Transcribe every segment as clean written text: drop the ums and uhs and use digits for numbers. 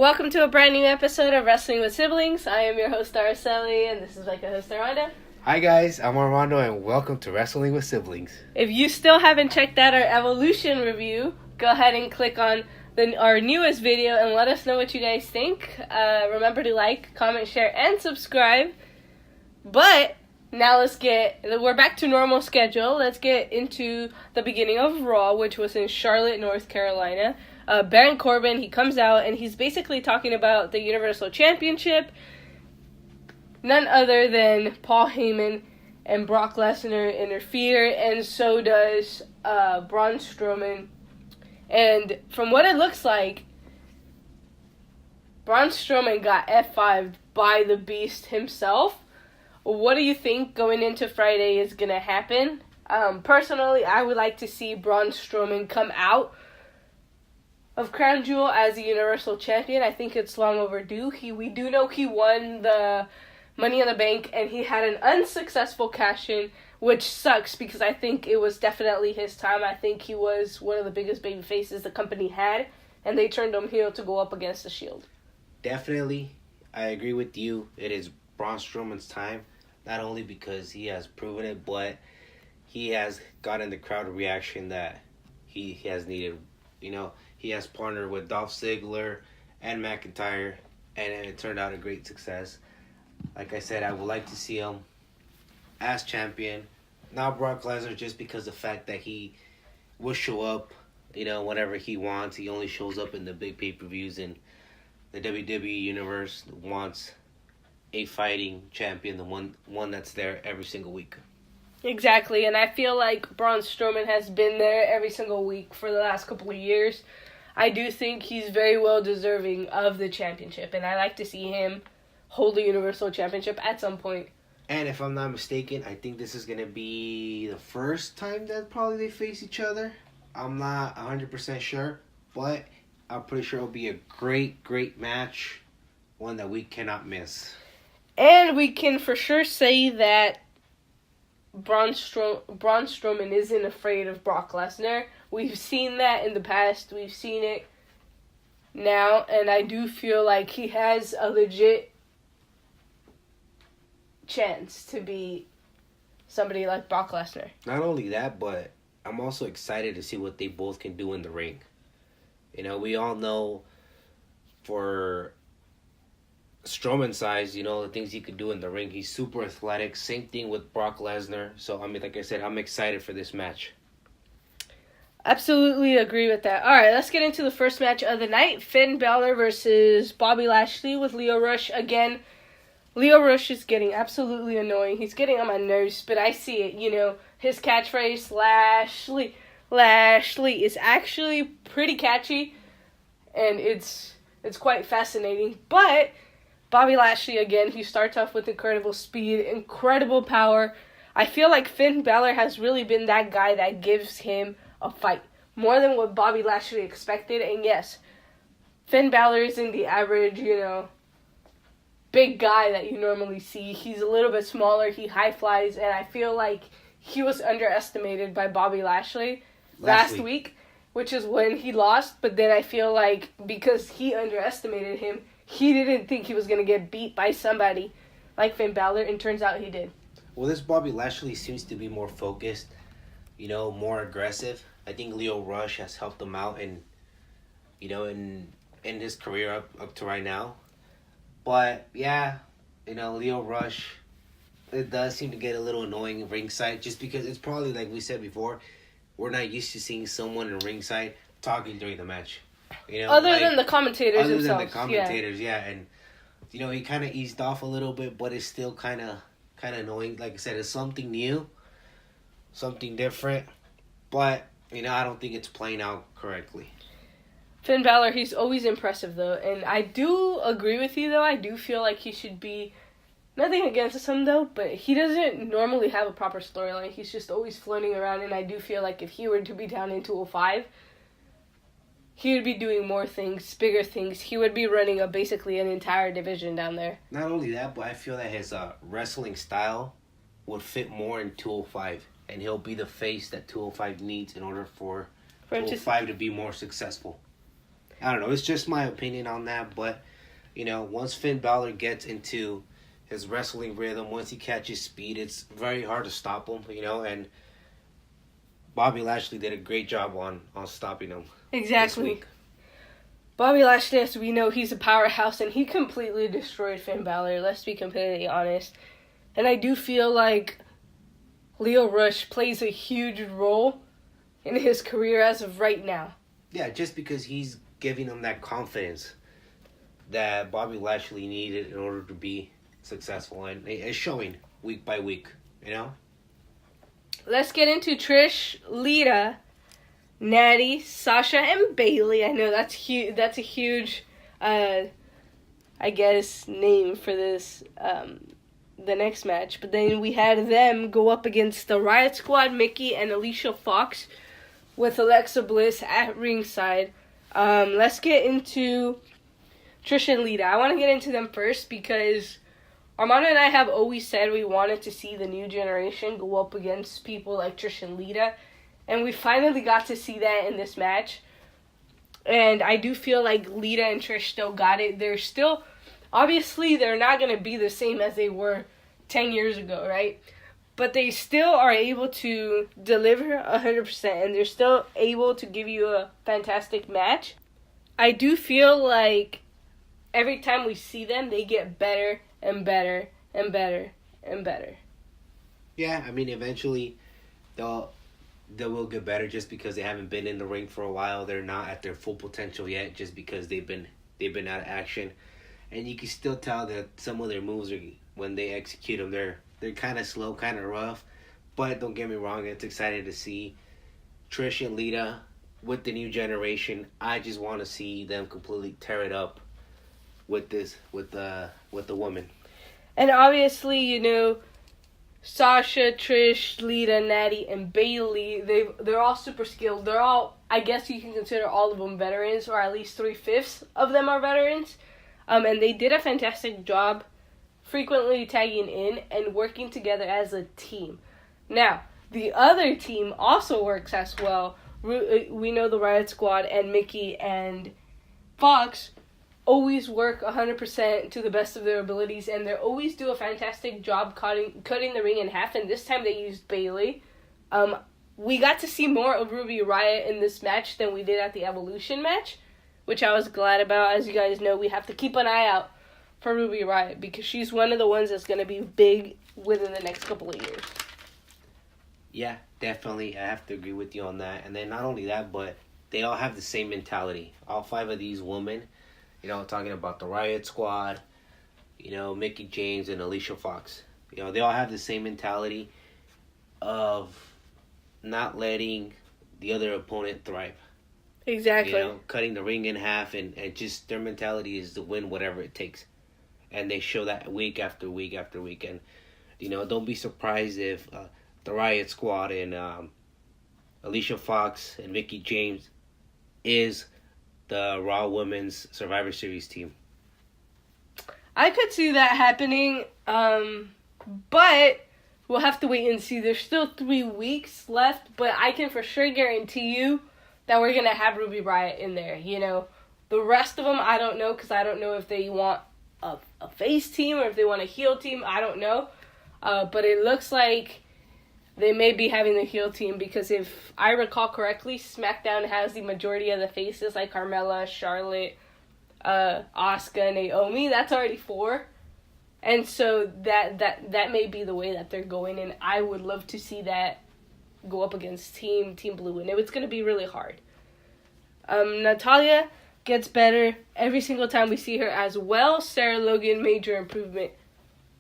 Welcome to a brand new episode of Wrestling with Siblings. I am your host, Araceli, and this is my co-host, Armando. Hi guys, I'm Armando, and welcome to Wrestling with Siblings. If you still haven't checked out our Evolution review, go ahead and click on our newest video and let us know what you guys think. Remember to like, comment, share, and subscribe. But now we're back to normal schedule. Let's get into the beginning of Raw, which was in Charlotte, North Carolina. Baron Corbin, he comes out and he's basically talking about the Universal Championship. None other than Paul Heyman and Brock Lesnar interfere, and so does Braun Strowman. And from what it looks like, Braun Strowman got F5'd by the Beast himself. What do you think going into Friday is going to happen? Personally, I would like to see Braun Strowman come out of Crown Jewel as the Universal Champion. I think it's long overdue. We do know he won the Money in the Bank, and he had an unsuccessful cash-in, which sucks because I think it was definitely his time. I think he was one of the biggest baby faces the company had, and they turned him heel to go up against the Shield. Definitely, I agree with you. It is Braun Strowman's time, not only because he has proven it, but he has gotten the crowd reaction that he has needed. You know, he has partnered with Dolph Ziggler and McIntyre, and it turned out a great success. Like I said, I would like to see him as champion. Not Brock Lesnar, just because the fact that he will show up, whenever he wants. He only shows up in the big pay-per-views, and the WWE Universe wants a fighting champion, the one that's there every single week. Exactly, and I feel like Braun Strowman has been there every single week for the last couple of years. I do think he's very well deserving of the championship, and I like to see him hold the Universal Championship at some point. And if I'm not mistaken, I think this is going to be the first time that probably they face each other. I'm not 100% sure, but I'm pretty sure it'll be a great, great match, one that we cannot miss. And we can for sure say that Braun Strowman isn't afraid of Brock Lesnar. We've seen that in the past. We've seen it now, and I do feel like he has a legit chance to be somebody like Brock Lesnar. Not only that, but I'm also excited to see what they both can do in the ring. We all know for Strowman's size, the things he could do in the ring. He's super athletic. Same thing with Brock Lesnar. So, like I said, I'm excited for this match. Absolutely agree with that. All right, let's get into the first match of the night. Finn Balor versus Bobby Lashley with Lio Rush. Again, Lio Rush is getting absolutely annoying. He's getting on my nerves, but I see it. His catchphrase, Lashley, Lashley, is actually pretty catchy, and it's quite fascinating. But Bobby Lashley, again, he starts off with incredible speed, incredible power. I feel like Finn Balor has really been that guy that gives him a fight, more than what Bobby Lashley expected. And yes, Finn Balor isn't the average, big guy that you normally see. He's a little bit smaller, he high flies, and I feel like he was underestimated by Bobby Lashley last week, which is when he lost. But then I feel like because he underestimated him, he didn't think he was going to get beat by somebody like Finn Balor, and turns out he did. Well, this Bobby Lashley seems to be more focused, more aggressive. I think Lio Rush has helped him out in his career up to right now. But, yeah, Lio Rush, it does seem to get a little annoying ringside, just because it's probably, like we said before, we're not used to seeing someone in ringside talking during the match. Other than the commentators themselves. Other than the commentators, yeah. And, he kind of eased off a little bit, but it's still kind of annoying. Like I said, it's something new, something different. But, I don't think it's playing out correctly. Finn Balor, he's always impressive, though. And I do agree with you, though. I do feel like he should be... Nothing against him, though, but he doesn't normally have a proper storyline. He's just always floating around, and I do feel like if he were to be down in 205... he would be doing more things, bigger things. He would be running basically an entire division down there. Not only that, but I feel that his wrestling style would fit more in 205. And he'll be the face that 205 needs in order for 205 to be more successful. I don't know. It's just my opinion on that. But, once Finn Balor gets into his wrestling rhythm, once he catches speed, it's very hard to stop him, and Bobby Lashley did a great job on stopping him. Exactly. Bobby Lashley, as we know, he's a powerhouse, and he completely destroyed Finn Balor, let's be completely honest. And I do feel like Lio Rush plays a huge role in his career as of right now. Yeah, just because he's giving him that confidence that Bobby Lashley needed in order to be successful, and it's showing week by week, Let's get into Trish, Lita, Natty, Sasha, and Bayley. I know that's huge. That's a huge, I guess, name for this, the next match. But then we had them go up against the Riot Squad, Mickey and Alicia Fox, with Alexa Bliss at ringside. Let's get into Trish and Lita. I want to get into them first because Armando and I have always said we wanted to see the new generation go up against people like Trish and Lita. And we finally got to see that in this match. And I do feel like Lita and Trish still got it. They're still, obviously, they're not going to be the same as they were 10 years ago, right? But they still are able to deliver 100%. And they're still able to give you a fantastic match. I do feel like every time we see them, they get better and better and better and better. Yeah, I mean, eventually they will get better just because they haven't been in the ring for a while. They're not at their full potential yet just because they've been out of action. And you can still tell that some of their moves, when they execute them, they're kind of slow, kind of rough. But don't get me wrong, it's exciting to see Trish and Lita with the new generation. I just want to see them completely tear it up with the woman. And obviously, Sasha, Trish, Lita, Natty, and Bayley, they're all super skilled. They're all, I guess you can consider all of them veterans, or at least 3/5 of them are veterans. And they did a fantastic job frequently tagging in and working together as a team. Now, the other team also works as well. We know the Riot Squad and Mickey and Fox always work 100% to the best of their abilities, and they always do a fantastic job cutting the ring in half, and this time they used Bayley. We got to see more of Ruby Riott in this match than we did at the Evolution match, which I was glad about. As you guys know, we have to keep an eye out for Ruby Riott because she's one of the ones that's going to be big within the next couple of years. Yeah, definitely. I have to agree with you on that. And then not only that, but they all have the same mentality. All 5 of these women, talking about the Riot Squad, Mickey James and Alicia Fox. They all have the same mentality of not letting the other opponent thrive. Exactly. Cutting the ring in half and just their mentality is to win whatever it takes. And they show that week after week after week. And, don't be surprised if the Riot Squad and Alicia Fox and Mickey James is the Raw Women's Survivor Series team. I could see that happening, but we'll have to wait and see. There's still 3 weeks left, but I can for sure guarantee you that we're going to have Ruby Riott in there. The rest of them, I don't know, because I don't know if they want a face team or if they want a heel team. I don't know, but it looks like they may be having the heel team because if I recall correctly, Smackdown has the majority of the faces like Carmella, Charlotte, Asuka, Naomi. That's already 4. And so that may be the way that they're going, and I would love to see that go up against Team Blue, and it's going to be really hard. Natalya gets better every single time we see her as well. Sarah Logan, major improvement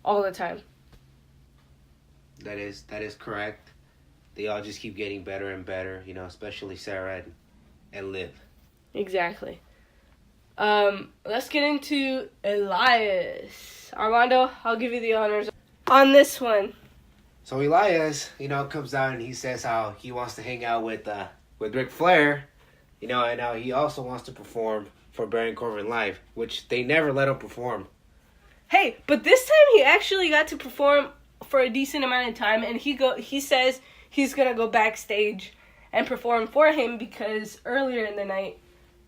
all the time. That is correct. They all just keep getting better and better, especially Sarah and Liv. Exactly. Let's get into Elias. Armando, I'll give you the honors on this one. So Elias, comes out and he says how he wants to hang out with Ric Flair, and now he also wants to perform for Baron Corbin live, which they never let him perform. Hey, but this time he actually got to perform for a decent amount of time, and he says he's gonna go backstage and perform for him because earlier in the night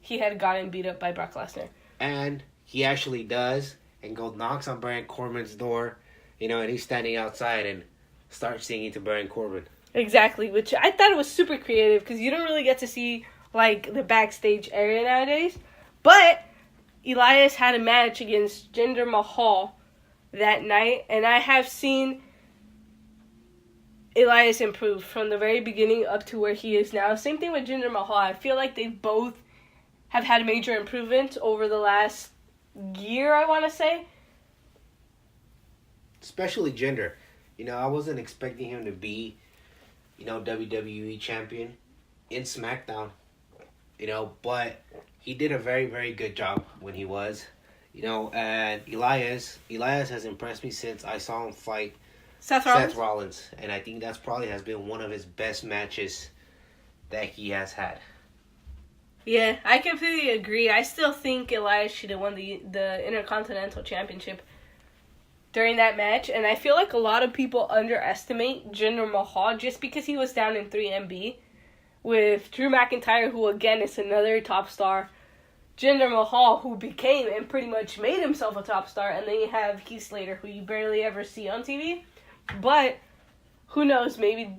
he had gotten beat up by Brock Lesnar. And he actually does, and knocks on Baron Corbin's door, and he's standing outside and starts singing to Baron Corbin. Exactly, which I thought it was super creative because you don't really get to see like the backstage area nowadays. But Elias had a match against Jinder Mahal that night, and I have seen Elias improve from the very beginning up to where he is now. Same thing with Jinder Mahal. I feel like they both have had major improvements over the last year, I want to say. Especially Jinder. I wasn't expecting him to be, WWE champion in Smackdown. But he did a very, very good job when he was. And Elias has impressed me since I saw him fight Seth Rollins. And I think that's probably has been one of his best matches that he has had. Yeah, I completely agree. I still think Elias should have won the Intercontinental Championship during that match. And I feel like a lot of people underestimate Jinder Mahal just because he was down in 3MB with Drew McIntyre, who again is another top star. Jinder Mahal, who became and pretty much made himself a top star. And then you have Heath Slater, who you barely ever see on TV. But who knows, maybe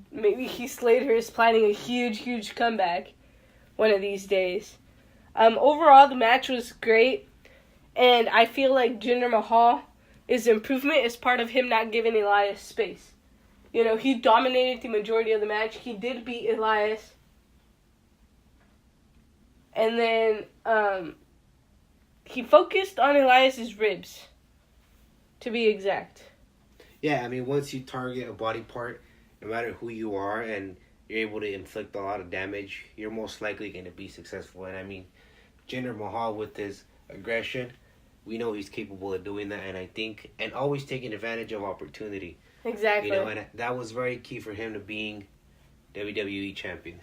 Heath Slater is planning a huge, huge comeback one of these days. Overall, the match was great. And I feel like Jinder Mahal's improvement is part of him not giving Elias space. He dominated the majority of the match. He did beat Elias. And then he focused on Elias's ribs, to be exact. Yeah, once you target a body part, no matter who you are, and you're able to inflict a lot of damage, you're most likely going to be successful. And Jinder Mahal, with his aggression, we know he's capable of doing that, and always taking advantage of opportunity. Exactly. And that was very key for him to being WWE champion.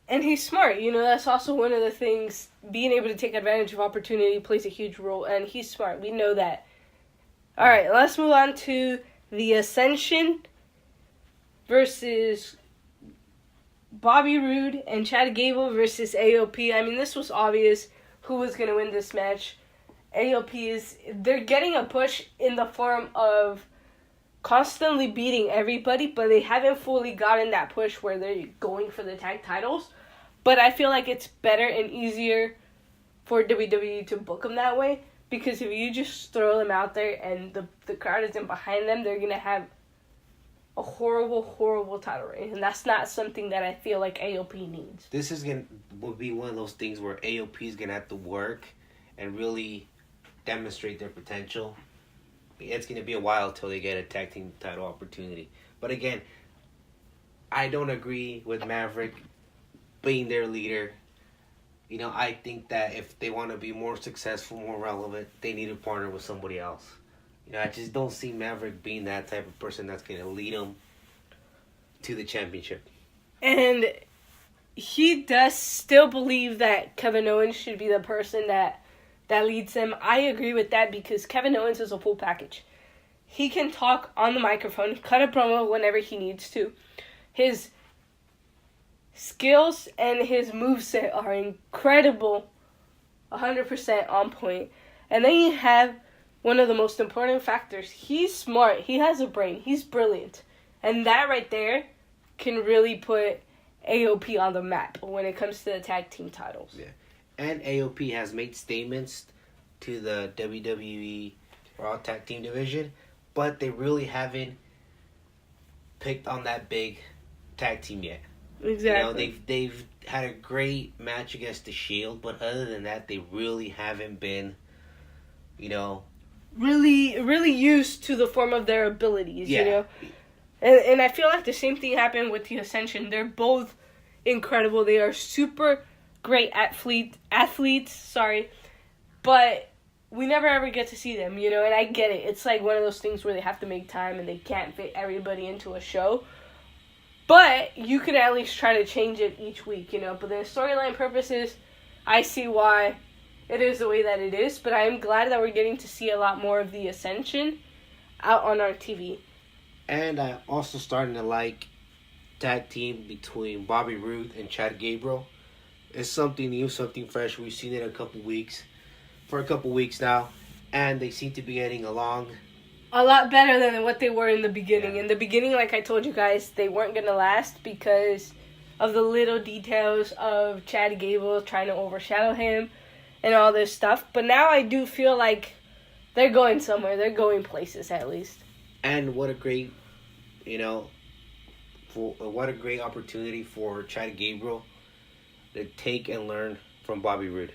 And he's smart. That's also one of the things. Being able to take advantage of opportunity plays a huge role, and he's smart. We know that. All right, let's move on to the Ascension versus Bobby Roode and Chad Gable versus AOP. This was obvious who was going to win this match. they're getting a push in the form of constantly beating everybody, but they haven't fully gotten that push where they're going for the tag titles. But I feel like it's better and easier for WWE to book them that way, because if you just throw them out there and the crowd isn't behind them, they're going to have a horrible, horrible title reign. And that's not something that I feel like AOP needs. This will be one of those things where AOP is going to have to work and really demonstrate their potential. It's going to be a while till they get a tag team title opportunity. But again, I don't agree with Maverick being their leader. I think that if they want to be more successful, more relevant, they need to partner with somebody else. I just don't see Maverick being that type of person that's going to lead them to the championship. And he does still believe that Kevin Owens should be the person that leads them. I agree with that, because Kevin Owens is a full package. He can talk on the microphone, cut a promo whenever he needs to. His skills and his moveset are incredible, 100% on point. And then you have one of the most important factors. He's smart. He has a brain. He's brilliant. And that right there can really put AOP on the map when it comes to the tag team titles. Yeah. And AOP has made statements to the WWE Raw Tag Team division, but they really haven't picked on that big tag team yet. Exactly. They've had a great match against the Shield, but other than that, they really haven't been, really used to the form of their abilities. And I feel like the same thing happened with the Ascension. They're both incredible. They are super great athletes, but we never ever get to see them, and I get it. It's like one of those things where they have to make time and they can't fit everybody into a show. But you can at least try to change it each week, But the storyline purposes, I see why it is the way that it is. But I am glad that we're getting to see a lot more of the Ascension out on our TV. And I'm also starting to like tag team between Bobby Roode and Chad Gable. It's something new, something fresh. We've seen it for a couple weeks now, and they seem to be getting along. A lot better than what they were in the beginning. Yeah. In the beginning, like I told you guys, they weren't going to last because of the little details of Chad Gable trying to overshadow him and all this stuff. But now I do feel like they're going somewhere. They're going places, at least. And what a great, what a great opportunity for Chad Gabriel to take and learn from Bobby Roode.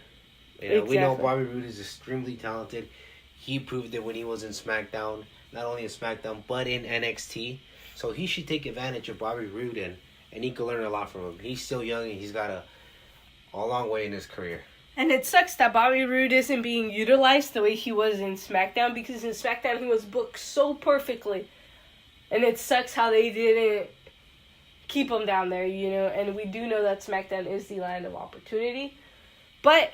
We know Bobby Roode is extremely talented. He proved it when he was in SmackDown, not only in SmackDown, but in NXT. So he should take advantage of Bobby Roode, and he could learn a lot from him. He's still young, and he's got a long way in his career. And it sucks that Bobby Roode isn't being utilized the way he was in SmackDown, because in SmackDown he was booked so perfectly. And it sucks how they didn't keep him down there, And we do know that SmackDown is the land of opportunity. But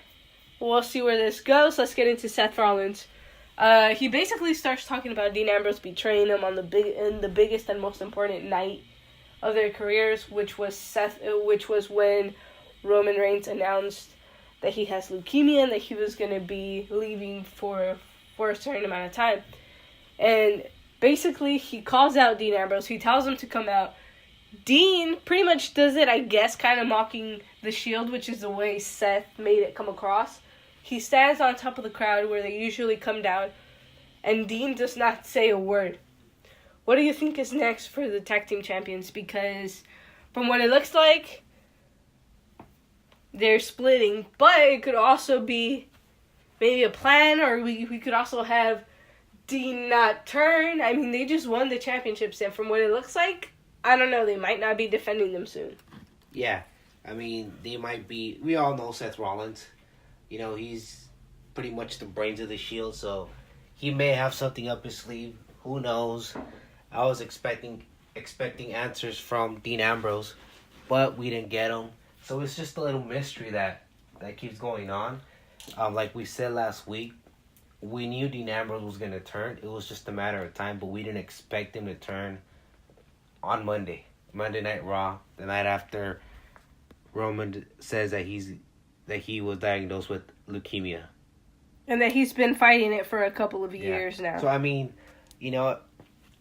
we'll see where this goes. Let's get into Seth Rollins. He basically starts talking about Dean Ambrose betraying him on the biggest and most important night of their careers, which was when Roman Reigns announced that he has leukemia and that he was going to be leaving for a certain amount of time. And basically, he calls out Dean Ambrose. He tells him to come out. Dean pretty much does it, I guess, kind of mocking the Shield, which is the way Seth made it come across. He stands on top of the crowd where they usually come down, and Dean does not say a word. What do you think is next for the tag team champions? Because from what it looks like, they're splitting, but it could also be maybe a plan, or we could also have Dean not turn. I mean, they just won the championships, and from what it looks like, I don't know, they might not be defending them soon. Yeah, I mean, they might be. We all know Seth Rollins. He's pretty much the brains of the Shield, so he may have something up his sleeve. Who knows? I was expecting answers from Dean Ambrose, but we didn't get them. So it's just a little mystery that keeps going on. Like we said last week, we knew Dean Ambrose was going to turn. It was just a matter of time, but we didn't expect him to turn on Monday Night Raw, the night after Roman says that he was diagnosed with leukemia. And that he's been fighting it for a couple of years now. So, I mean,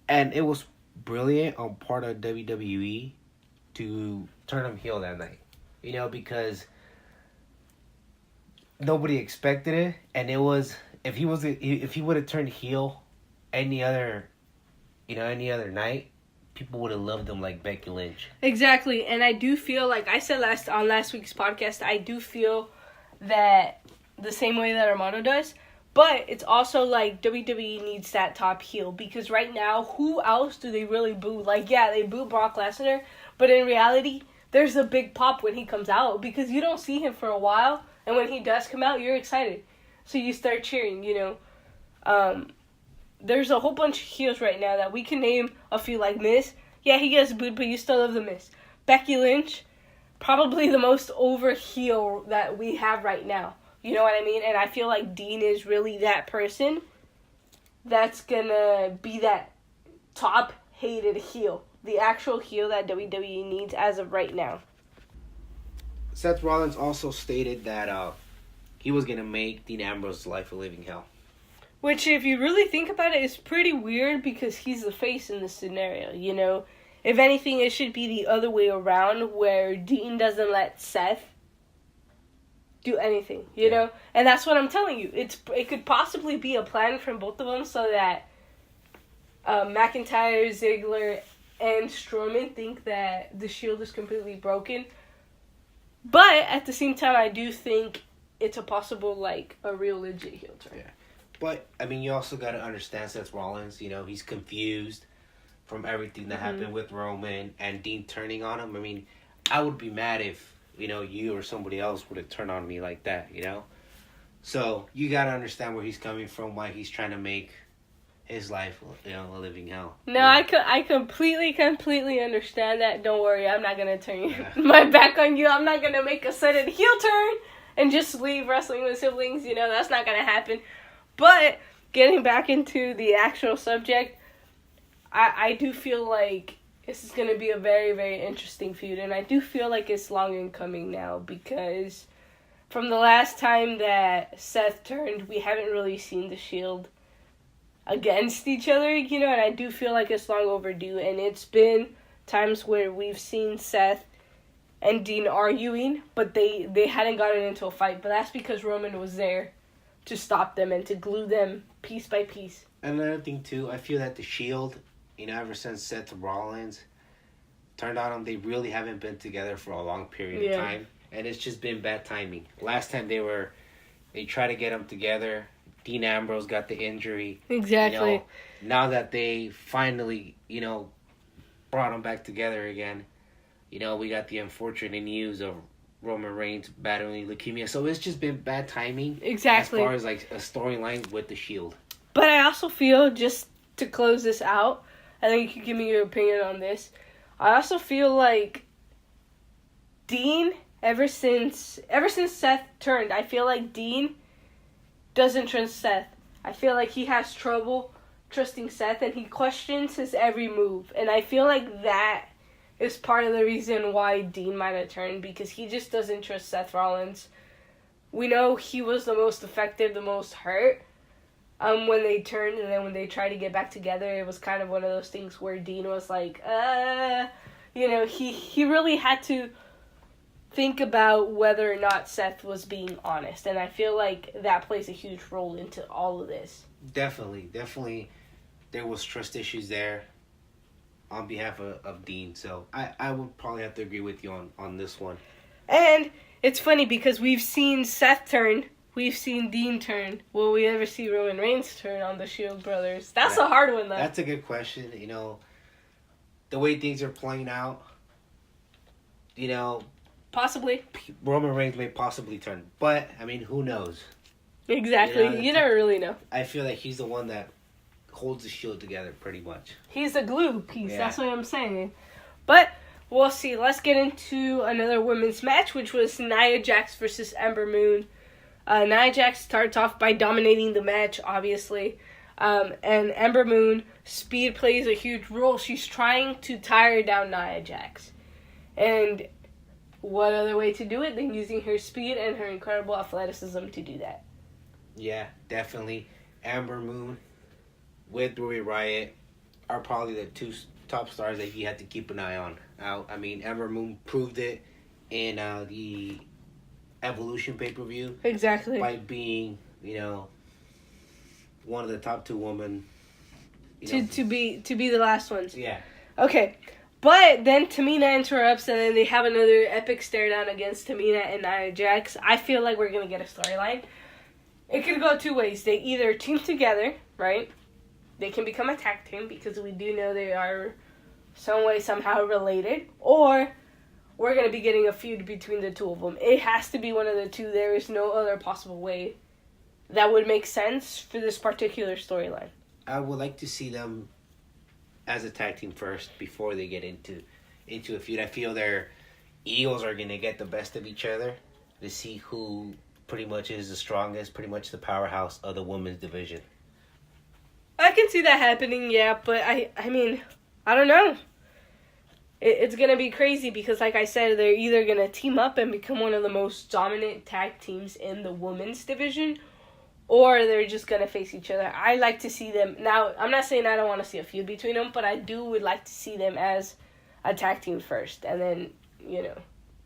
and it was brilliant on part of WWE to turn him heel that night. Because nobody expected it, and it was if he would have turned heel any other night, people would have loved him like Becky Lynch. Exactly, and I do feel like I said on last week's podcast, I do feel that the same way that Armando does, but it's also like WWE needs that top heel, because right now, who else do they really boo? Like, yeah, they boo Brock Lesnar, but in reality, there's a big pop when he comes out, because you don't see him for a while, and when he does come out, you're excited. So you start cheering, There's a whole bunch of heels right now that we can name a few, like Miz. Yeah, he gets booed, but you still love the Miz. Becky Lynch, probably the most over heel that we have right now. You know what I mean? And I feel like Dean is really that person that's gonna be that top hated heel. The actual heel that WWE needs as of right now. Seth Rollins also stated that he was gonna make Dean Ambrose's life a living hell. Which, if you really think about it, is pretty weird because he's the face in this scenario, If anything, it should be the other way around, where Dean doesn't let Seth do anything, you know? And that's what I'm telling you. It could possibly be a plan from both of them so that McIntyre, Ziggler, and Strowman think that the Shield is completely broken. But at the same time, I do think it's a possible, a real legit heel turn. Yeah. But, I mean, you also got to understand Seth Rollins, he's confused from everything that happened with Roman and Dean turning on him. I mean, I would be mad if, you or somebody else would have turned on me like that, So, you got to understand where he's coming from, why he's trying to make his life, a living hell. No, I completely understand that. Don't worry, I'm not going to turn my back on you. I'm not going to make a sudden heel turn and just leave wrestling with siblings. That's not going to happen. But getting back into the actual subject, I do feel like This is going to be a very, very interesting feud, and I do feel like it's long in coming now because from the last time that Seth turned, we haven't really seen the Shield against each other, and I do feel like it's long overdue, and it's been times where we've seen Seth and Dean arguing, but they hadn't gotten into a fight, but that's because Roman was there to stop them and to glue them piece by piece. Another thing, too, I feel that the Shield, ever since Seth Rollins turned on them, they really haven't been together for a long period of time, and it's just been bad timing. Last time they tried to get them together, Dean Ambrose got the injury. Exactly. Now that they finally, brought them back together again, we got the unfortunate news of Roman Reigns battling leukemia. So it's just been bad timing. Exactly. As far as like a storyline with the Shield. But I also feel, just to close this out, I think you can give me your opinion on this. I also feel like Dean, ever since Seth turned, I feel like Dean doesn't trust Seth. I feel like he has trouble trusting Seth, and he questions his every move. And I feel like that is part of the reason why Dean might have turned, because he just doesn't trust Seth Rollins. We know he was the most effective, the most hurt when they turned, and then when they tried to get back together, it was kind of one of those things where Dean was like, he really had to think about whether or not Seth was being honest, and I feel like that plays a huge role into all of this. Definitely, there was trust issues there on behalf of Dean, so I would probably have to agree with you on this one. And it's funny because we've seen Seth turn, we've seen Dean turn. Will we ever see Roman Reigns turn on the Shield brothers? That's a hard one, though. That's a good question. The way things are playing out, possibly Roman Reigns may possibly turn, but who knows? Exactly. You never really know. I feel like he's the one that holds the Shield together pretty much. He's the glue piece. Yeah. That's what I'm saying. But we'll see. Let's get into another women's match, which was Nia Jax versus Ember Moon. Nia Jax starts off by dominating the match, obviously. And Ember Moon, speed plays a huge role. She's trying to tire down Nia Jax. And what other way to do it than using her speed and her incredible athleticism to do that? Yeah, definitely. Ember Moon with Ruby Riott are probably the two top stars that you have to keep an eye on. Ember Moon proved it in the Evolution pay-per-view. Exactly. By being, one of the top two women. To be the last ones. Yeah. Okay. But then Tamina interrupts, and then they have another epic stare down against Tamina and Nia Jax. I feel like we're going to get a storyline. It could go two ways. They either team together, right? They can become a tag team because we do know they are some way, somehow related. Or we're going to be getting a feud between the two of them. It has to be one of the two. There is no other possible way that would make sense for this particular storyline. I would like to see them as a tag team first before they get into a feud. I feel their egos are going to get the best of each other to see who pretty much is the strongest, pretty much the powerhouse of the women's division. I can see that happening, yeah, but I don't know. It's going to be crazy because, like I said, they're either going to team up and become one of the most dominant tag teams in the women's division, or they're just going to face each other. I like to see them. Now, I'm not saying I don't want to see a feud between them, but I would like to see them as a tag team first, and then,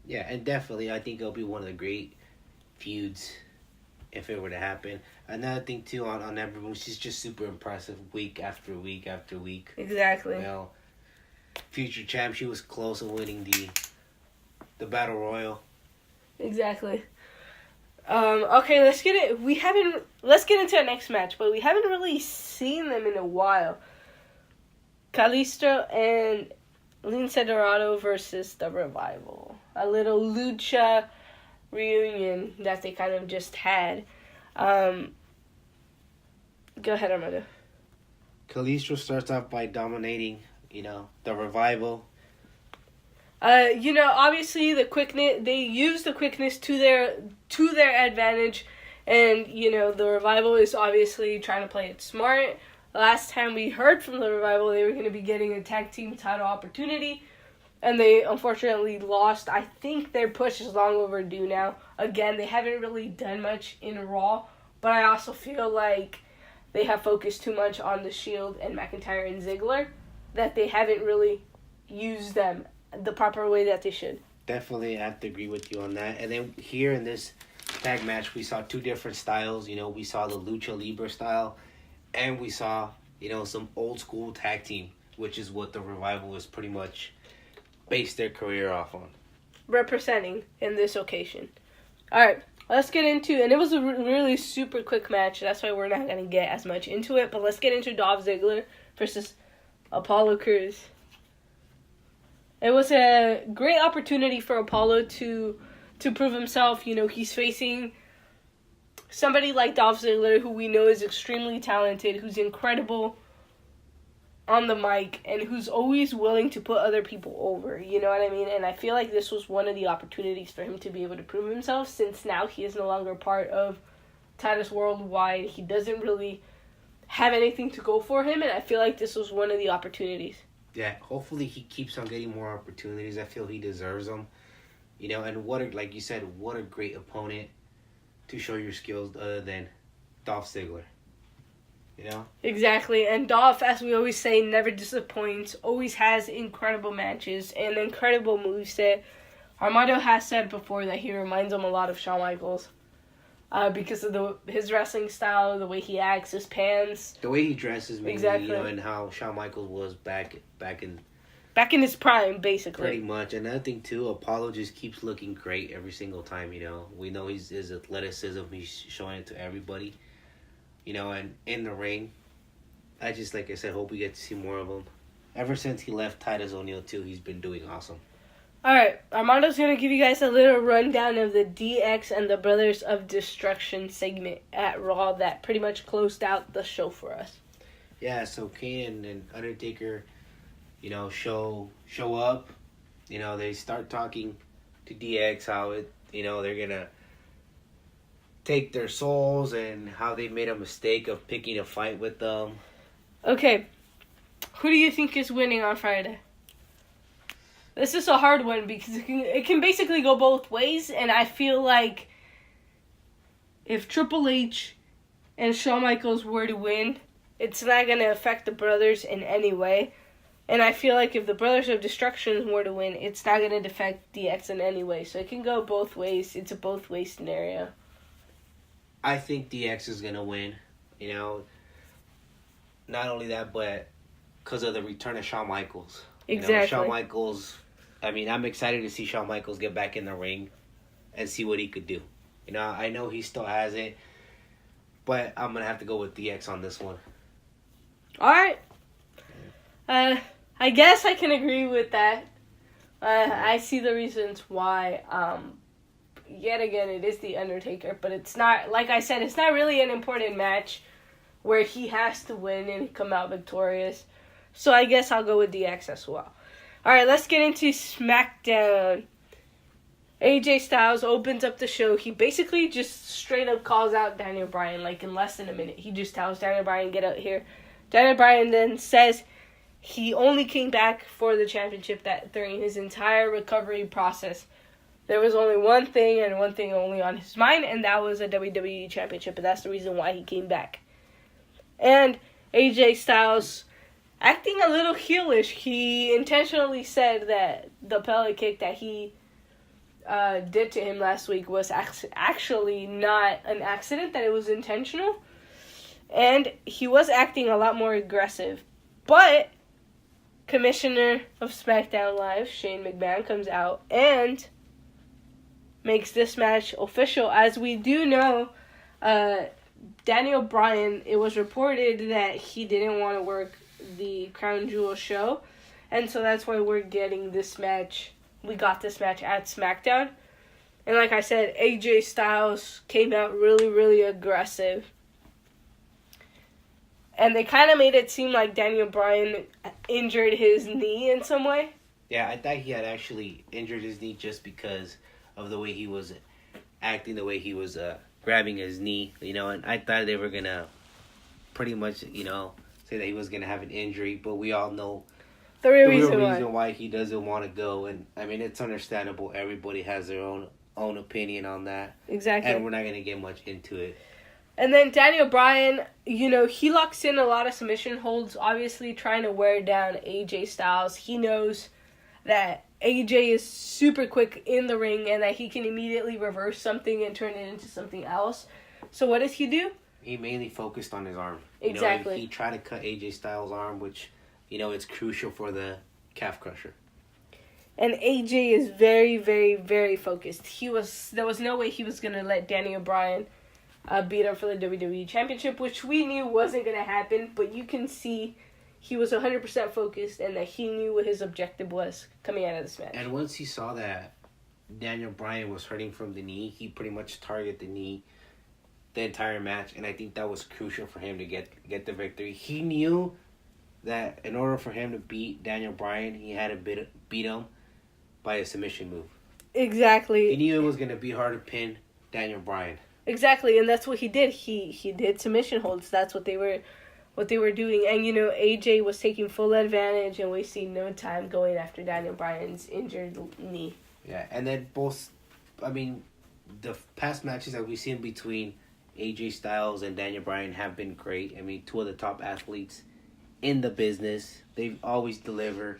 Yeah, and definitely, I think it'll be one of the great feuds if it were to happen. Another thing, too, on Ember Moon, she's just super impressive week after week after week. Exactly. Future champ, she was close to winning the Battle Royal. Exactly. Okay, let's get into our next match, but we haven't really seen them in a while. Kalisto and Lince Dorado versus The Revival. A little lucha reunion that they kind of just had. Go ahead, Armando. Kalisto starts off by dominating, The Revival. Obviously the quickness, they use the quickness to their advantage, and The Revival is obviously trying to play it smart. Last time we heard from the Revival, they were going to be getting a tag team title opportunity, and they unfortunately lost. I think their push is long overdue now. Again, they haven't really done much in Raw, but I also feel like they have focused too much on the Shield and McIntyre and Ziggler that they haven't really used them the proper way that they should. Definitely, I have to agree with you on that. And then here in this tag match, we saw two different styles. You know, we saw the Lucha Libre style, and we saw, you know, some old school tag team, which is what the Revival is pretty much based their career off on. Representing in this occasion. Alright, let's get into, and it was a really super quick match, that's why we're not going to get as much into it, but let's get into Dolph Ziggler versus Apollo Crews. It was a great opportunity for Apollo to prove himself. You know, he's facing somebody like Dolph Ziggler, who we know is extremely talented, who's incredible on the mic, and who's always willing to put other people over. You know what I mean? And I feel like this was one of the opportunities for him to be able to prove himself, since now he is no longer part of Titus Worldwide. He doesn't really have anything to go for him, and I feel like this was one of the opportunities. Yeah, hopefully he keeps on getting more opportunities. I feel he deserves them. You know, and like you said, what a great opponent to show your skills other than Dolph Ziggler. You know? Exactly, and Dolph, as we always say, never disappoints, always has incredible matches and incredible moveset. Armando has said before that he reminds him a lot of Shawn Michaels. Because of his wrestling style, the way he acts, his pants. The way he dresses, maybe, exactly. You know, and how Shawn Michaels was back in his prime, basically. Pretty much. Another thing, too, Apollo just keeps looking great every single time, you know. We know his athleticism, he's showing it to everybody. You know, and in the ring, I just, like I said, hope we get to see more of him. Ever since he left Titus O'Neil, too, he's been doing awesome. Alright, Armando's going to give you guys a little rundown of the DX and the Brothers of Destruction segment at Raw that pretty much closed out the show for us. Yeah, so Kane and Undertaker, you know, show up. You know, they start talking to DX how they're going to take their souls and how they made a mistake of picking a fight with them. Okay, who do you think is winning on Friday? This is a hard one because it can basically go both ways, and I feel like if Triple H and Shawn Michaels were to win, it's not going to affect the brothers in any way. And I feel like if the Brothers of Destruction were to win, it's not going to affect DX in any way. So it can go both ways. It's a both-way scenario. I think DX is going to win. You know, not only that, but because of the return of Shawn Michaels. Exactly. You know, Shawn Michaels, I mean, I'm excited to see Shawn Michaels get back in the ring and see what he could do. You know, I know he still has it, but I'm going to have to go with DX on this one. All right. I guess I can agree with that. I see the reasons why. Yet again, it is The Undertaker, but it's not, like I said, it's not really an important match where he has to win and come out victorious. So I guess I'll go with DX as well. Alright, let's get into Smackdown. AJ Styles opens up the show. He basically just straight up calls out Daniel Bryan, like in less than a minute. He just tells Daniel Bryan, get out here. Daniel Bryan then says he only came back for the championship, that during his entire recovery process, there was only one thing and one thing only on his mind, and that was a WWE championship, and that's the reason why he came back. And AJ Styles, acting a little heelish, he intentionally said that the pellet kick that he did to him last week was actually not an accident, that it was intentional. And he was acting a lot more aggressive. But Commissioner of Smackdown Live, Shane McMahon, comes out and makes this match official. As we do know, Daniel Bryan, it was reported that he didn't want to work the Crown Jewel show, and so that's why we're getting this match. We got this match at SmackDown, and like I said, AJ Styles came out really, really aggressive, and they kind of made it seem like Daniel Bryan injured his knee in some way. Yeah, I thought he had actually injured his knee just because of the way he was acting, the way he was grabbing his knee, you know, and I thought they were going to pretty much, you know, say that he was going to have an injury, but we all know The real reason why he doesn't want to go. And, I mean, it's understandable. Everybody has their own opinion on that. Exactly. And we're not going to get much into it. And then Daniel Bryan, he locks in a lot of submission holds, obviously trying to wear down AJ Styles. He knows that AJ is super quick in the ring and that he can immediately reverse something and turn it into something else. So what does he do? He mainly focused on his arm. Exactly. He tried to cut AJ Styles' arm, which, it's crucial for the calf crusher. And AJ is very, very, very focused. There was no way he was going to let Daniel Bryan beat him for the WWE Championship, which we knew wasn't going to happen, but you can see he was 100% focused and that he knew what his objective was coming out of this match. And once he saw that Daniel Bryan was hurting from the knee, he pretty much targeted the knee the entire match, and I think that was crucial for him to get the victory. He knew that in order for him to beat Daniel Bryan, he had to beat him by a submission move. Exactly. He knew it was going to be hard to pin Daniel Bryan. Exactly, and that's what he did. He did submission holds. That's what they were doing. And AJ was taking full advantage and wasting no time going after Daniel Bryan's injured knee. Yeah, and then the past matches that we've seen between AJ Styles and Daniel Bryan have been great. I mean, two of the top athletes in the business. They always deliver.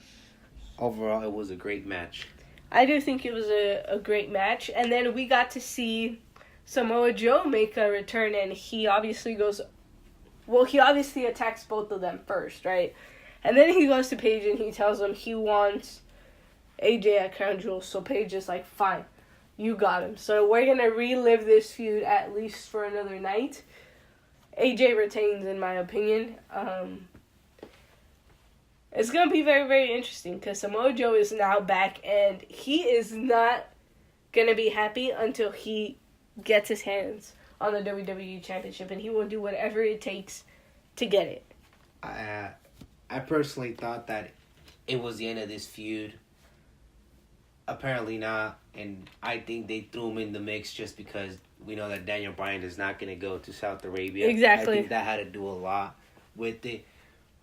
Overall, it was a great match. I do think it was a great match. And then we got to see Samoa Joe make a return, and he obviously attacks both of them first, right? And then he goes to Paige and he tells him he wants AJ at Crown Jewel. So Paige is like, fine, you got him. So we're going to relive this feud at least for another night. AJ retains, in my opinion. It's going to be very, very interesting because Samoa Joe is now back and he is not going to be happy until he gets his hands on the WWE Championship, and he will do whatever it takes to get it. I personally thought that it was the end of this feud. Apparently not, and I think they threw him in the mix just because we know that Daniel Bryan is not going to go to Saudi Arabia. Exactly. I think that had to do a lot with it.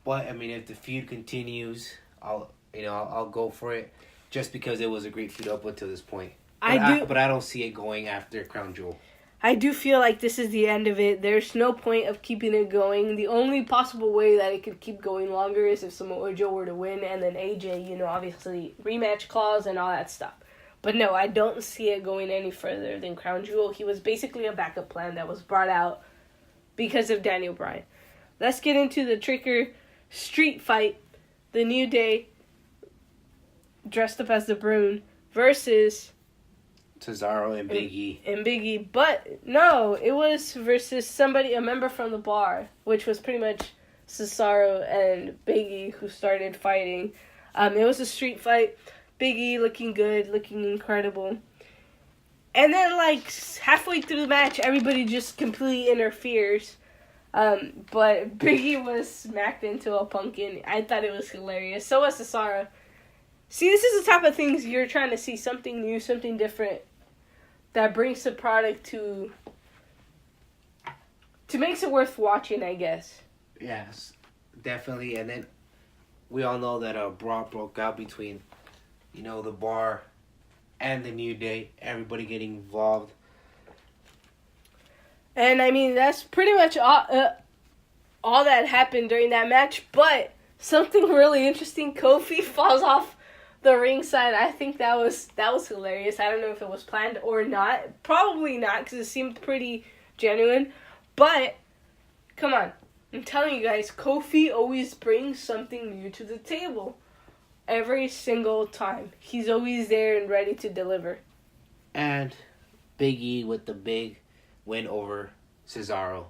But I mean, if the feud continues, I'll go for it, just because it was a great feud up until this point. But I don't see it going after Crown Jewel. I do feel like this is the end of it. There's no point of keeping it going. The only possible way that it could keep going longer is if Samoa Joe were to win, and then AJ, obviously rematch clause and all that stuff. But no, I don't see it going any further than Crown Jewel. He was basically a backup plan that was brought out because of Daniel Bryan. Let's get into the Tricker Street Fight. The New Day, dressed up as the Bruin, versus Cesaro and Big E. And Big E. But no, it was versus a member from the bar, which was pretty much Cesaro and Big E who started fighting. It was a street fight. Big E looking good, looking incredible. And then, halfway through the match, everybody just completely interferes. But Big E was smacked into a pumpkin. I thought it was hilarious. So was Cesaro. See, this is the type of things you're trying to see, something new, something different, that brings the product to makes it worth watching, I guess. Yes, definitely. And then we all know that a brawl broke out between, the Bar and the New Day. Everybody getting involved. And I mean, that's pretty much all that happened during that match. But something really interesting: Kofi falls off the ringside. I think that was hilarious. I don't know if it was planned or not. Probably not, because it seemed pretty genuine. But come on, I'm telling you guys, Kofi always brings something new to the table. Every single time, he's always there and ready to deliver. And Big E with the big win over Cesaro.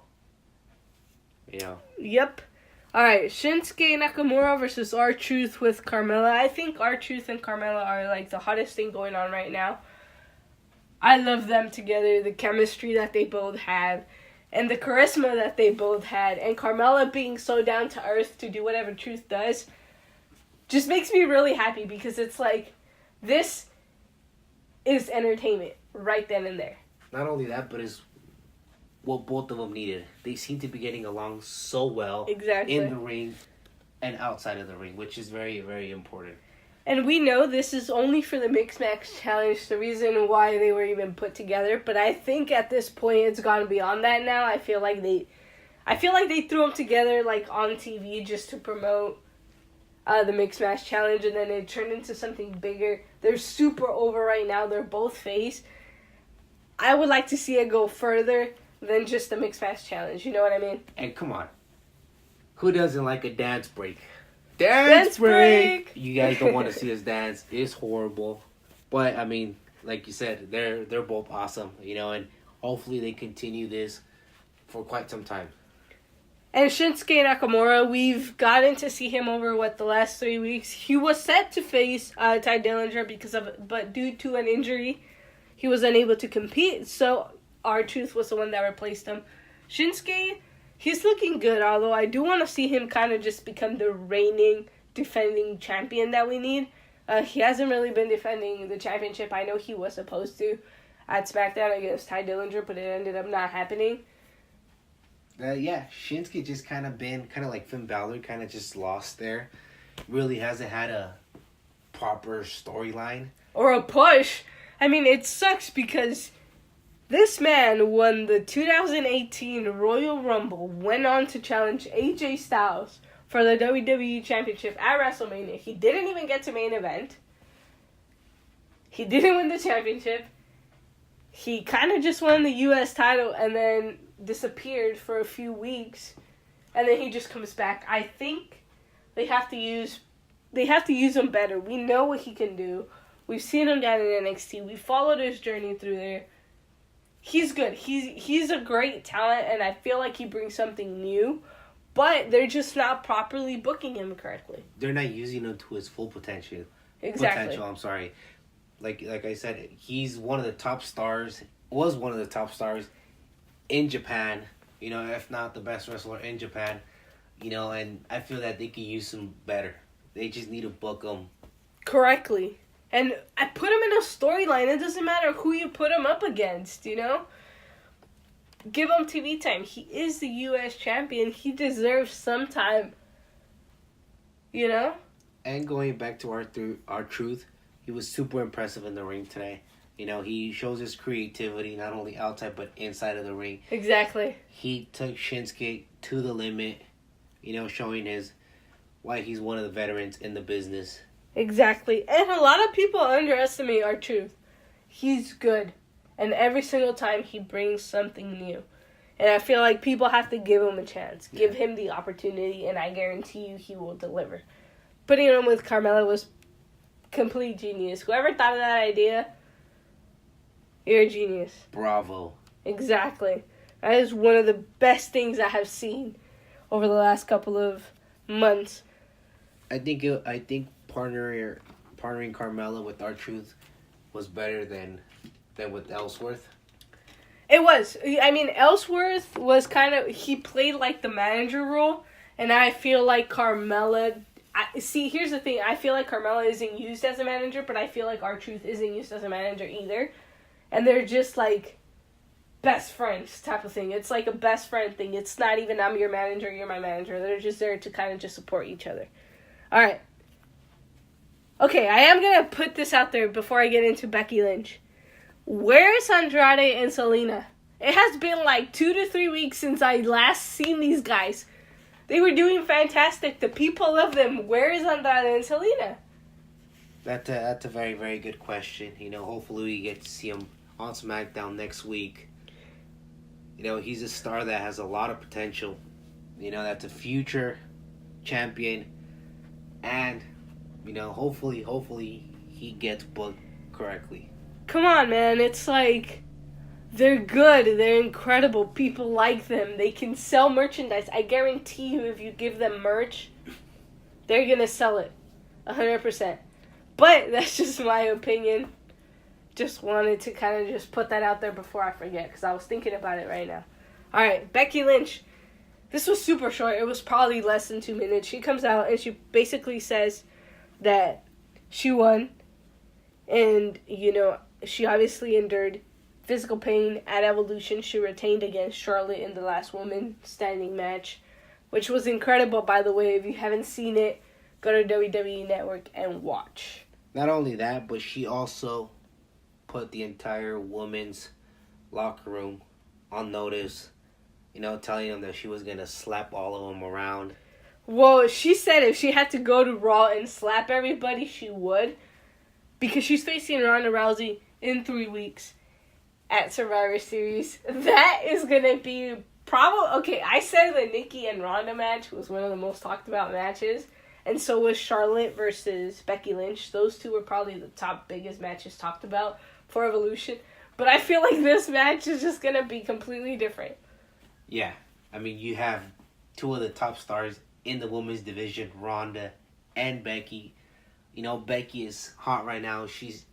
Yep. Alright, Shinsuke Nakamura versus R-Truth with Carmella. I think R-Truth and Carmella are the hottest thing going on right now. I love them together, the chemistry that they both have, and the charisma that they both had. And Carmella being so down to earth to do whatever Truth does just makes me really happy, because it's this is entertainment right then and there. Not only that, but what both of them needed. They seem to be getting along so well Exactly. in the ring and outside of the ring, which is very, very important. And we know this is only for the Mixed Match Challenge, the reason why they were even put together. But I think at this point it's gone beyond that now. I feel like they threw them together like on TV just to promote the Mixed Match Challenge, and then it turned into something bigger. They're super over right now. They're both face. I would like to see it go further than just the Mixed Match Challenge. You know what I mean? And come on, who doesn't like a dance break? Dance break! You guys don't want to see us dance. It's horrible. But, I mean, like you said, they're both awesome, you know, and hopefully they continue this for quite some time. And Shinsuke Nakamura, we've gotten to see him over, the last 3 weeks. He was set to face Ty Dillinger but due to an injury, he was unable to compete, so R-Truth was the one that replaced him. Shinsuke, he's looking good, although I do want to see him kind of just become the reigning, defending champion that we need. He hasn't really been defending the championship. I know he was supposed to at SmackDown against Ty Dillinger, but it ended up not happening. Shinsuke just kind of like Finn Balor, kind of just lost there. Really hasn't had a proper storyline. Or a push. I mean, it sucks because this man won the 2018 Royal Rumble, went on to challenge AJ Styles for the WWE Championship at WrestleMania. He didn't even get to main event. He didn't win the championship. He kind of just won the U.S. title and then disappeared for a few weeks. And then he just comes back. I think they have to use him better. We know what he can do. We've seen him down in NXT. We followed his journey through there. He's good. He's a great talent, and I feel like he brings something new. But they're just not properly booking him correctly. They're not using him to his full potential. Exactly. I'm sorry. Like I said, he's one of the top stars. Was one of the top stars in Japan. You know, if not the best wrestler in Japan. You know, and I feel that they could use him better. They just need to book him correctly. And I put him in a storyline. It doesn't matter who you put him up against, you know? Give him TV time. He is the U.S. champion. He deserves some time. You know? And going back to our truth, he was super impressive in the ring today. You know, he shows his creativity not only outside but inside of the ring. Exactly. He took Shinsuke to the limit, you know, showing why he's one of the veterans in the business. Exactly. And a lot of people underestimate R-Truth. He's good. And every single time he brings something new. And I feel like people have to give him a chance. Give him the opportunity, and I guarantee you he will deliver. Putting him with Carmella was complete genius. Whoever thought of that idea, you're a genius. Bravo. Exactly. That is one of the best things I have seen over the last couple of months. I think partnering Carmella with R-Truth was better than with Ellsworth. It was. I mean, Ellsworth was he played like the manager role, and I feel like Carmella... here's the thing. I feel like Carmella isn't used as a manager, but I feel like R-Truth isn't used as a manager either. And they're just like best friends type of thing. It's like a best friend thing. It's not even I'm your manager, you're my manager. They're just there to kind of just support each other. All right. Okay, I am going to put this out there before I get into Becky Lynch. Where's Andrade and Selena? It has been like 2 to 3 weeks since I last seen these guys. They were doing fantastic. The people love them. Where is Andrade and Selena? That's a very, very good question. You know, hopefully we get to see him on SmackDown next week. You know, he's a star that has a lot of potential. You know, that's a future champion. And, you know, hopefully he gets booked correctly. Come on, man. It's like, they're good. They're incredible. People like them. They can sell merchandise. I guarantee you if you give them merch, they're going to sell it. 100%. But that's just my opinion. Just wanted to kind of just put that out there before I forget, because I was thinking about it right now. All right, Becky Lynch. This was super short. It was probably less than 2 minutes. She comes out and she basically says that she won. And, you know, she obviously endured physical pain at Evolution. She retained against Charlotte in the last woman standing match, which was incredible, by the way. If you haven't seen it, go to WWE Network and watch. Not only that, but she also put the entire women's locker room on notice, telling them that she was going to slap all of them around. Well, she said if she had to go to Raw and slap everybody, she would. Because she's facing Ronda Rousey in 3 weeks at Survivor Series. That is going to be probably... Okay, I said the Nikki and Ronda match was one of the most talked about matches. And so was Charlotte versus Becky Lynch. Those two were probably the top biggest matches talked about for Evolution. But I feel like this match is just going to be completely different. Yeah. I mean, you have two of the top stars in the women's division, Ronda and Becky. Becky is hot right now. She's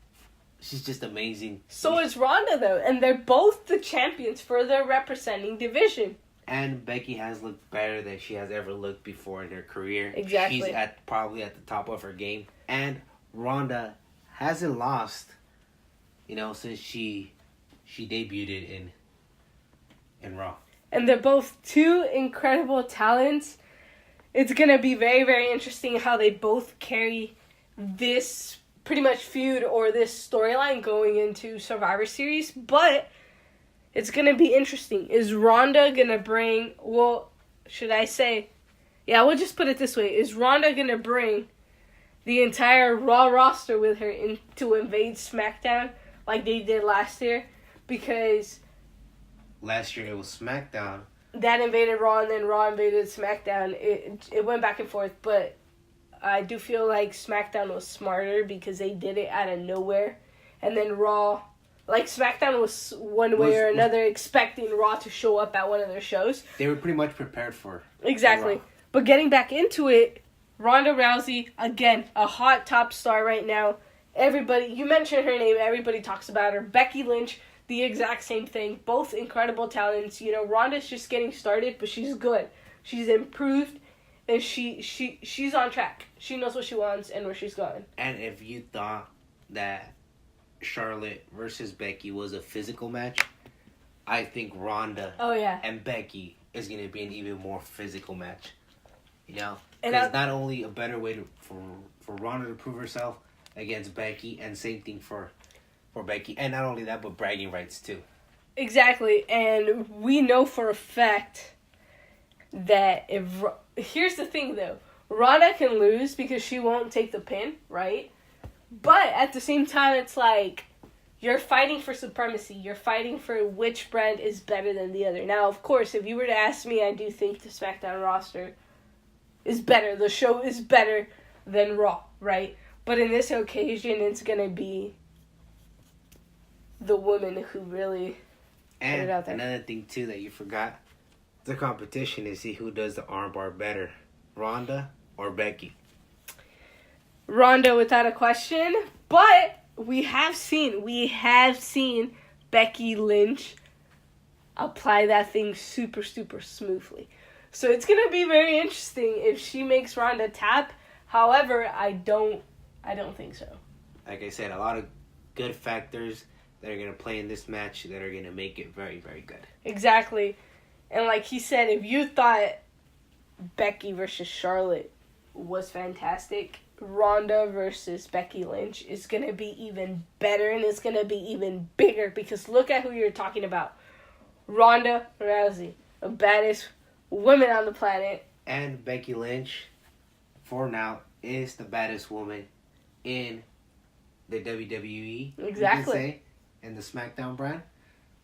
just amazing. So is Ronda, though. And they're both the champions for their representing division. And Becky has looked better than she has ever looked before in her career. Exactly. She's probably at the top of her game. And Ronda hasn't lost, since she debuted in Raw. And they're both two incredible talents. It's going to be very, very interesting how they both carry this pretty much feud or this storyline going into Survivor Series. But it's going to be interesting. Is Ronda going to bring... Well, should I say... Yeah, we'll just put it this way. Is Ronda going to bring the entire Raw roster with her to invade SmackDown like they did last year? Because... Last year it was SmackDown. That invaded Raw, and then Raw invaded SmackDown. It went back and forth, but I do feel like SmackDown was smarter because they did it out of nowhere. And then Raw, like SmackDown was one way or another expecting Raw to show up at one of their shows. They were pretty much prepared for Exactly. But getting back into it, Ronda Rousey, again, a hot top star right now. Everybody, you mentioned her name, everybody talks about her. Becky Lynch, the exact same thing. Both incredible talents. Ronda's just getting started, but she's good. She's improved, and she's on track. She knows what she wants and where she's going. And if you thought that Charlotte versus Becky was a physical match, I think Ronda and Becky is going to be an even more physical match. Because not only a better way for Ronda to prove herself against Becky, and same thing for Becky. And not only that, but bragging rights, too. Exactly. And we know for a fact that here's the thing, though. Ronda can lose because she won't take the pin, right? But at the same time, it's like you're fighting for supremacy. You're fighting for which brand is better than the other. Now, of course, if you were to ask me, I do think the SmackDown roster is better. The show is better than Raw, right? But in this occasion, it's going to be the woman who really put it out there. And another thing, too, that you forgot, the competition is see who does the armbar better, Ronda or Becky. Ronda without a question, but we have seen Becky Lynch apply that thing super, super smoothly. So it's going to be very interesting if she makes Ronda tap. However, I don't think so. Like I said, a lot of good factors that are going to play in this match that are going to make it very, very good. Exactly. And like he said, if you thought Becky versus Charlotte was fantastic, Ronda versus Becky Lynch is going to be even better, and it's going to be even bigger because look at who you're talking about. Ronda Rousey, the baddest woman on the planet. And Becky Lynch, for now, is the baddest woman in the WWE. Exactly. You can say, in the SmackDown brand.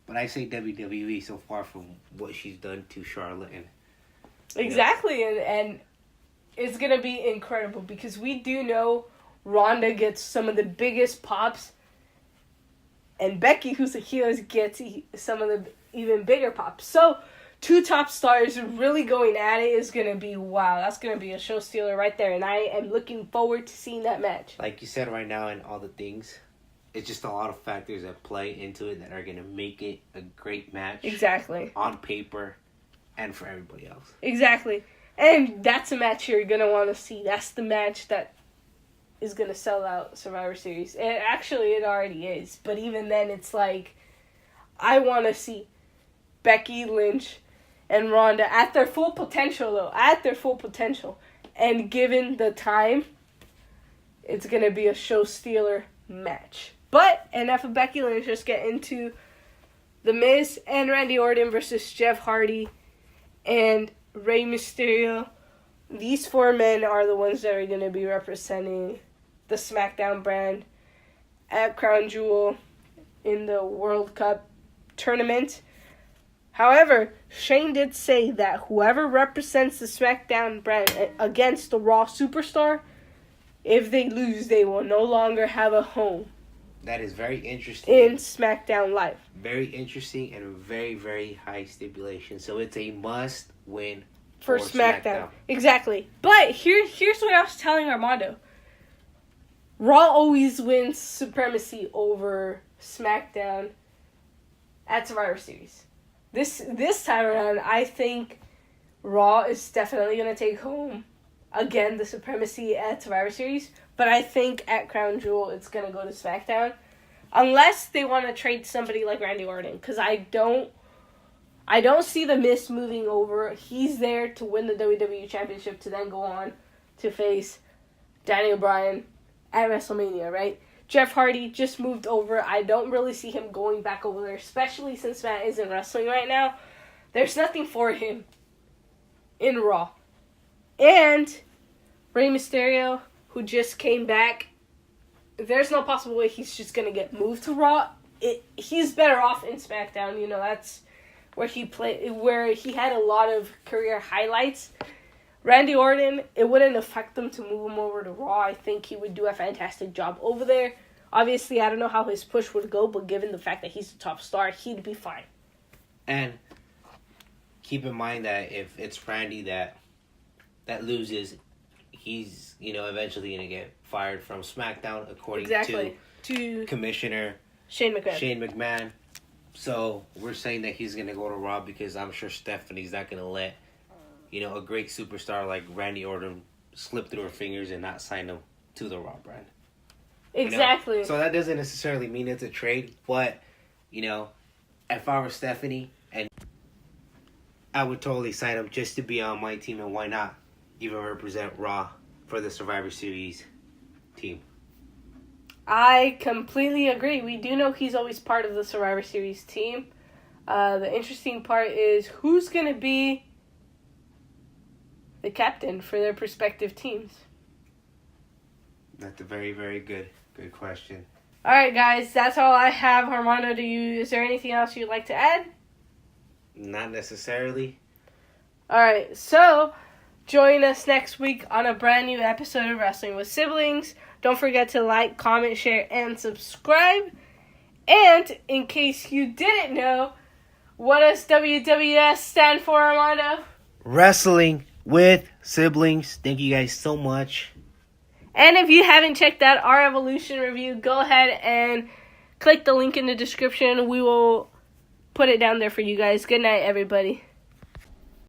But I say WWE so far from what she's done to Charlotte. Exactly, and it's going to be incredible because we do know Ronda gets some of the biggest pops, and Becky, who's a heel, gets some of the even bigger pops. So, two top stars really going at it is going to be, wow, that's going to be a show stealer right there, and I am looking forward to seeing that match. Like you said right now and all the things, it's just a lot of factors that play into it that are going to make it a great match. Exactly. On paper and for everybody else. Exactly. And that's a match you're going to want to see. That's the match that is going to sell out Survivor Series. It already is. But even then, it's like, I want to see Becky Lynch and Ronda at their full potential, though. At their full potential. And given the time, it's going to be a show stealer match. But enough of Becky Lynch. Let's get into The Miz and Randy Orton versus Jeff Hardy and Rey Mysterio. These 4 men are the ones that are going to be representing the Smackdown brand at Crown Jewel in the World Cup tournament. However, Shane did say that whoever represents the Smackdown brand against the Raw superstar, if they lose, they will no longer have a home. That is very interesting. In Smackdown Live. Very interesting and very, very high stipulation. So it's a must win for SmackDown. Exactly. But here's what I was telling Armando. Raw always wins supremacy over SmackDown at Survivor Series. This time around, I think Raw is definitely going to take home, again, the supremacy at Survivor Series. But I think at Crown Jewel, it's going to go to SmackDown. Unless they want to trade somebody like Randy Orton. Because I don't see The Miz moving over. He's there to win the WWE Championship to then go on to face Daniel Bryan at WrestleMania, right? Jeff Hardy just moved over. I don't really see him going back over there, especially since Matt isn't wrestling right now. There's nothing for him in Raw. And Rey Mysterio, who just came back, there's no possible way he's just going to get moved to Raw. He's better off in SmackDown. You know, that's where he had a lot of career highlights. Randy Orton, it wouldn't affect them to move him over to Raw. I think he would do a fantastic job over there. Obviously, I don't know how his push would go, but given the fact that he's a top star, he'd be fine. And keep in mind that if it's Randy that loses, he's, eventually going to get fired from SmackDown, according to Commissioner Shane McMahon. So we're saying that he's going to go to Raw because I'm sure Stephanie's not going to let a great superstar like Randy Orton slip through her fingers and not sign him to the Raw brand. Exactly. So that doesn't necessarily mean it's a trade, but, if I were Stephanie, and I would totally sign him just to be on my team, and why not even represent Raw for the Survivor Series team. I completely agree. We do know he's always part of the Survivor Series team. The interesting part is who's going to be the captain for their respective teams. That's a very, very good question. All right, guys, that's all I have. Armando, is there anything else you'd like to add? Not necessarily. All right, so join us next week on a brand new episode of Wrestling with Siblings. Don't forget to like, comment, share, and subscribe. And in case you didn't know, what does WWS stand for, Armando? Wrestling with Siblings. Thank you guys so much. And if you haven't checked out our Evolution review, go ahead and click the link in the description. We will put it down there for you guys. Good night, everybody.